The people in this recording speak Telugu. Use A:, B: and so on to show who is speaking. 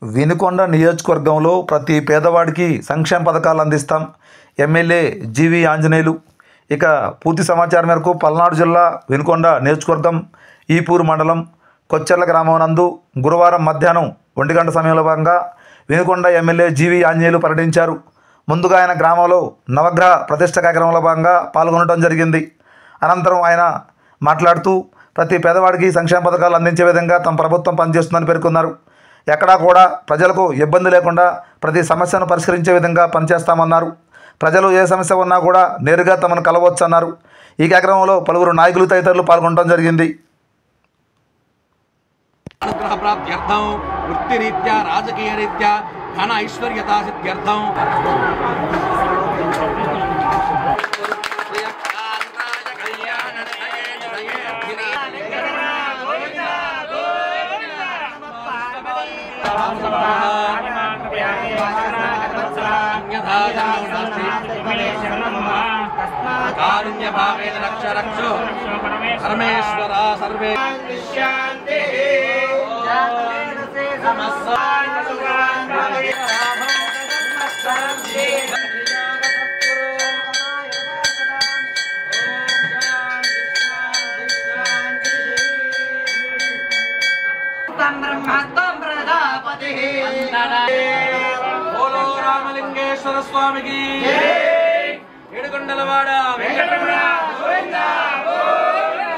A: వినుకొండ నియోజకవర్గంలో ప్రతి పేదవాడికి సంక్షేమ పథకాలు అందిస్తాం. ఎమ్మెల్యే జీవి ఆంజనేయులు. ఇక పూర్తి సమాచారం మేరకు పల్నాడు జిల్లా వినుకొండ నియోజకవర్గం ఈపూరు మండలం కొచ్చెర్ల గ్రామం నందు గురువారం మధ్యాహ్నం 1 గంట సమయంలో భాగంగా వినుకొండ ఎమ్మెల్యే జీవి ఆంజనేయులు పర్యటించారు. ముందుగా ఆయన గ్రామంలో నవగ్రహ ప్రతిష్ఠ కార్యక్రమంలో భాగంగా పాల్గొనడం జరిగింది. అనంతరం ఆయన మాట్లాడుతూ ప్రతి పేదవాడికి సంక్షేమ పథకాలు అందించే విధంగా తమ ప్రభుత్వం పనిచేస్తుందని పేర్కొన్నారు. ఎక్కడా కూడా ప్రజలకు ఇబ్బంది లేకుండా ప్రతి సమస్యను పరిష్కరించే విధంగా పనిచేస్తామన్నారు. ప్రజలు ఏ సమస్య ఉన్నా కూడా నేరుగా తమను కలవచ్చు అన్నారు. ఈ కార్యక్రమంలో పలువురు నాయకులు తదితరులు పాల్గొనడం జరిగింది.
B: అనుగ్రహ ప్రాప్త్యర్థం వృత్తిరీత్యా రాజకీయ రీత్యా ధన ఐశ్వర్యతా సిద్ధ్యర్థం కారుణ్య భావేన రక్ష రక్షో పరమేశ్వర సర్వే బోలో రామలింగేశ్వర స్వామికి ఏడుకొండలవాడ వెంకటరమణ గోవిందా గోవిందా